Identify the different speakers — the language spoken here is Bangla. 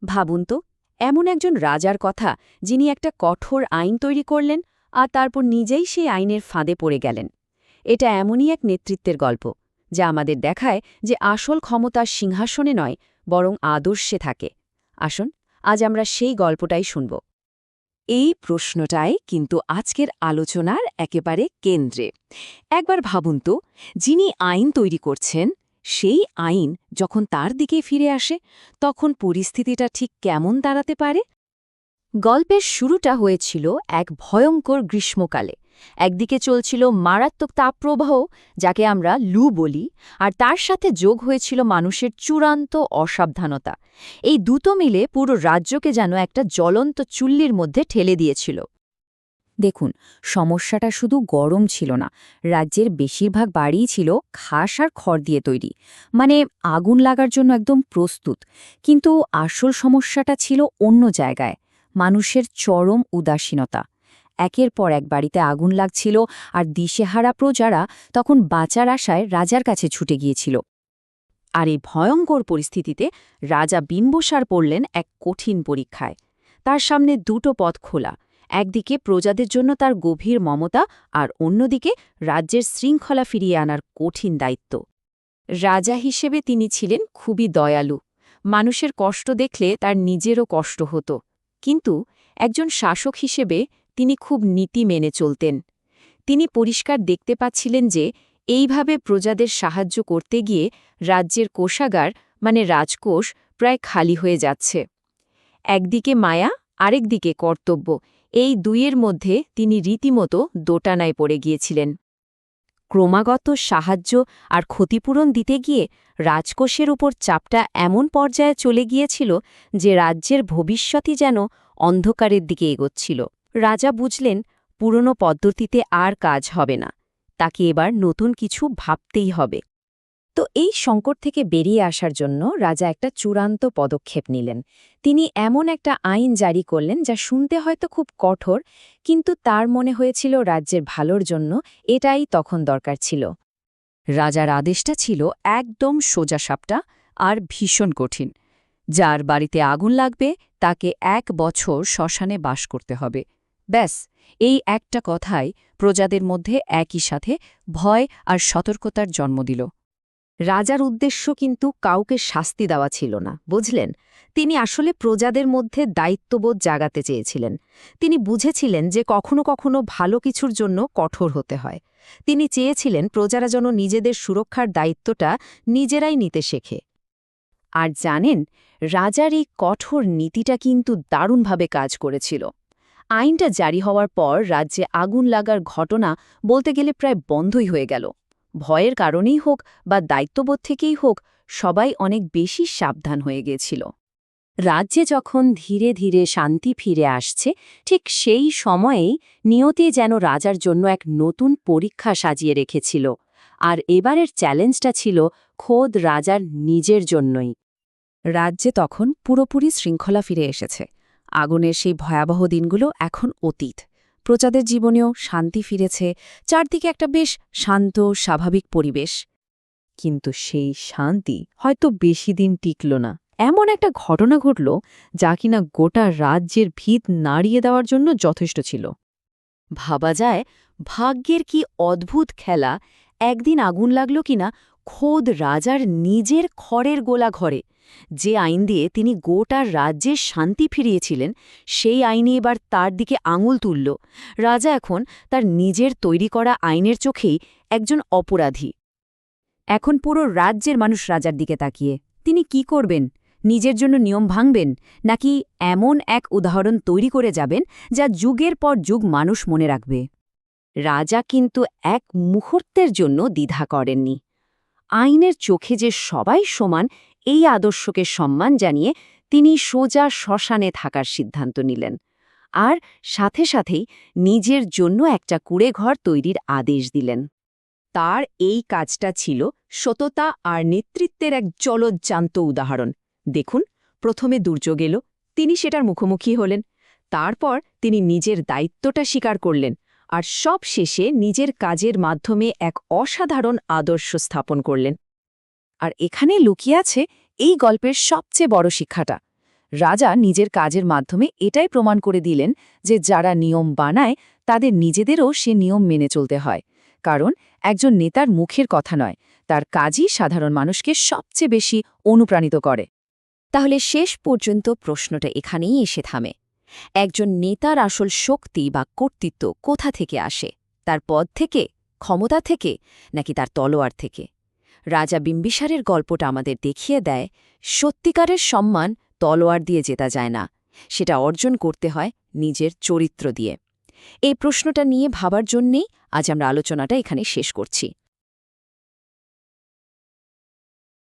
Speaker 1: ভাবুন তো, এমন একজন রাজার কথা যিনি একটা কঠোর আইন তৈরি করলেন আর তারপর নিজেই সেই আইনের ফাঁদে পড়ে গেলেন। এটা এমনই এক নেতৃত্বের গল্প যা আমাদের দেখায় যে আসল ক্ষমতা সিংহাসনে নয়, বরং আদর্শে থাকে। আসুন, আজ আমরা সেই গল্পটাই শুনব।
Speaker 2: এই প্রশ্নটাই কিন্তু আজকের আলোচনার একেবারে কেন্দ্রে। একবার ভাবুন তো, যিনি আইন তৈরি করছেন সেই আইন যখন তার দিকে ফিরে আসে, তখন পরিস্থিতিটা ঠিক কেমন দাঁড়াতে পারে?
Speaker 1: গল্পের শুরুটা হয়েছিল এক ভয়ঙ্কর গ্রীষ্মকালে। একদিকে চলছিল মারাত্মক তাপপ্রবাহ, যাকে আমরা লু বলি, আর তার সাথে যোগ হয়েছিল মানুষের চূড়ান্ত অসাবধানতা। এই দুটো মিলে পুরো রাজ্যকে যেন একটা জ্বলন্ত চুল্লির মধ্যে ঠেলে দিয়েছিল। দেখুন, সমস্যাটা শুধু গরম ছিল না, রাজ্যের বেশিরভাগ বাড়িই ছিল ঘাস আর খড় দিয়ে তৈরি, মানে আগুন লাগার জন্য একদম প্রস্তুত। কিন্তু আসল সমস্যাটা ছিল অন্য জায়গায়, মানুষের চরম উদাসীনতা। একের পর এক বাড়িতে আগুন লাগছিল, আর দিশেহারা প্রজারা তখন বাঁচার আশায় রাজার কাছে ছুটে গিয়েছিল। আর এই ভয়ঙ্কর পরিস্থিতিতে রাজা বিম্বসার পড়লেন এক কঠিন পরীক্ষায়। তার সামনে দুটো পথ খোলা, একদিকে প্রজাদের জন্য তার গভীর মমতা, আর অন্যদিকে রাজ্যের শৃঙ্খলা ফিরিয়ে আনার কঠিন দায়িত্ব। রাজা হিসেবে তিনি ছিলেন খুবই দয়ালু, মানুষের কষ্ট দেখলে তার নিজেরও কষ্ট হতো। কিন্তু একজন শাসক হিসেবে তিনি খুব নীতি মেনে চলতেন। তিনি পরিষ্কার দেখতে পাচ্ছিলেন যে এইভাবে প্রজাদের সাহায্য করতে গিয়ে রাজ্যের কোষাগার, মানে রাজকোষ, প্রায় খালি হয়ে যাচ্ছে। একদিকে মায়া, আরেকদিকে কর্তব্য, এই দুইয়ের মধ্যে তিনি রীতিমতো দোটানায় পড়ে গিয়েছিলেন। ক্রমাগত সাহায্য আর ক্ষতিপূরণ দিতে গিয়ে রাজকোষের উপর চাপটা এমন পর্যায়ে চলে গিয়েছিল যে রাজ্যের ভবিষ্যতই যেন অন্ধকারের দিকে এগোচ্ছিল। রাজা বুঝলেন পুরনো পদ্ধতিতে আর কাজ হবে না, তাকে এবার নতুন কিছু ভাবতেই হবে। তো এই সংকট থেকে বেরিয়ে আসার জন্য রাজা একটা চূড়ান্ত পদক্ষেপ নিলেন। তিনি এমন একটা আইন জারি করলেন যা শুনতে হয়তো খুব কঠোর, কিন্তু তার মনে হয়েছিল রাজ্যের ভালোর জন্য এটাই তখন দরকার ছিল। রাজার আদেশটা ছিল একদম সোজাসাপটা আর ভীষণ কঠিন। যার বাড়িতে আগুন লাগবে তাকে 1 বছর শ্মশানে বাস করতে হবে। ব্যাস, এই একটা কথাই প্রজাদের মধ্যে একই সাথে ভয় আর সতর্কতার জন্ম দিল। রাজার উদ্দেশ্য কিন্তু কাউকে শাস্তি দেওয়া ছিল না, বুঝলেন? তিনি আসলে প্রজাদের মধ্যে দায়িত্ববোধ জাগাতে চেয়েছিলেন। তিনি বুঝেছিলেন যে কখনো কখনো ভালো কিছুর জন্য কঠোর হতে হয়। তিনি চেয়েছিলেন প্রজারা যেন নিজেদের সুরক্ষার দায়িত্বটা নিজেরাই নিতে শেখে। আর জানেন, রাজার এই কঠোর নীতিটা কিন্তু দারুণভাবে কাজ করেছিল। আইনটা জারি হওয়ার পর রাজ্যে আগুন লাগার ঘটনা বলতে গেলে প্রায় বন্ধই হয়ে গেল। ভয়ের কারণেই হোক বা দায়িত্ববোধ থেকেই হোক, সবাই অনেক বেশি সাবধান হয়ে গিয়েছিল। রাজ্যে যখন ধীরে ধীরে শান্তি ফিরে আসছে, ঠিক সেই সময়েই নিয়তি যেন রাজার জন্য এক নতুন পরীক্ষা সাজিয়ে রেখেছিল। আর এবারের চ্যালেঞ্জটা ছিল খোদ রাজার নিজের জন্যই। রাজ্যে তখন পুরোপুরি শৃঙ্খলা ফিরে এসেছে। আগুনের সেই ভয়াবহ দিনগুলো এখন অতীত। প্রজাদের জীবনেও শান্তি ফিরেছে, চারদিকে একটা বেশ শান্ত স্বাভাবিক পরিবেশ। কিন্তু সেই শান্তি হয়তো বেশি দিন টিকল না। এমন একটা ঘটনা ঘটল যা কিনা গোটা রাজ্যের ভিত নাড়িয়ে দেওয়ার জন্য যথেষ্ট ছিল। ভাবা যায়, ভাগ্যের কি অদ্ভুত খেলা, একদিন আগুন লাগল কিনা খোদ রাজার নিজের খড়ের গোলা ঘরে। যে আইন দিয়ে তিনি গোটা রাজ্যের শান্তি ফিরিয়েছিলেন, সেই আইনে এবার তার দিকে আঙুল তুলল। রাজা এখন তার নিজের তৈরি করা আইনের চোখেই একজন অপরাধী। এখন পুরো রাজ্যের মানুষ রাজার দিকে তাকিয়ে। তিনি কি করবেন? নিজের জন্য নিয়ম ভাঙবেন, নাকি এমন এক উদাহরণ তৈরি করে যাবেন যা যুগের পর যুগ মানুষ মনে রাখবে? রাজা কিন্তু এক মুহূর্তের জন্য দ্বিধা করেননি। আইনের চোখে যে সবাই সমান, এই আদর্শকে সম্মান জানিয়ে তিনি সোজা শ্মশানে থাকার সিদ্ধান্ত নিলেন। আর সাথে সাথেই নিজের জন্য একটা কুঁড়েঘর তৈরির আদেশ দিলেন। তার এই কাজটা ছিল সততা আর নেতৃত্বের এক জলজ্জান্ত উদাহরণ। দেখুন, প্রথমে দুর্যোগ এলো, তিনি সেটার মুখোমুখি হলেন। তারপর তিনি নিজের দায়িত্বটা স্বীকার করলেন, আর সব শেষে নিজের কাজের মাধ্যমে এক অসাধারণ আদর্শ স্থাপন করলেন। আর এখানে লুকিয়ে আছে এই গল্পের সবচেয়ে বড় শিক্ষাটা।
Speaker 2: রাজা নিজের কাজের মাধ্যমে এটাই প্রমাণ করে দিলেন যে যারা নিয়ম বানায় তাদের নিজেদেরও সে নিয়ম মেনে চলতে হয়। কারণ একজন নেতার মুখের কথা নয়, তার কাজই সাধারণ মানুষকে সবচেয়ে বেশি অনুপ্রাণিত করে।
Speaker 1: তাহলে শেষ পর্যন্ত প্রশ্নটা এখানেই এসে থামে। একজন নেতার আসল শক্তি বা কর্তৃত্ব কোথা থেকে আসে? তার পদ থেকে, ক্ষমতা থেকে, নাকি তার তলোয়ার থেকে? রাজা বিম্বিসারের গল্পটা আমাদের দেখিয়ে দেয়, সত্যিকারের সম্মান তলোয়ার দিয়ে জেতা যায় না, সেটা অর্জন করতে হয় নিজের চরিত্র দিয়ে। এই প্রশ্নটা নিয়ে ভাবার জন্যেই আজ আমরা আলোচনাটা এখানে শেষ করছি।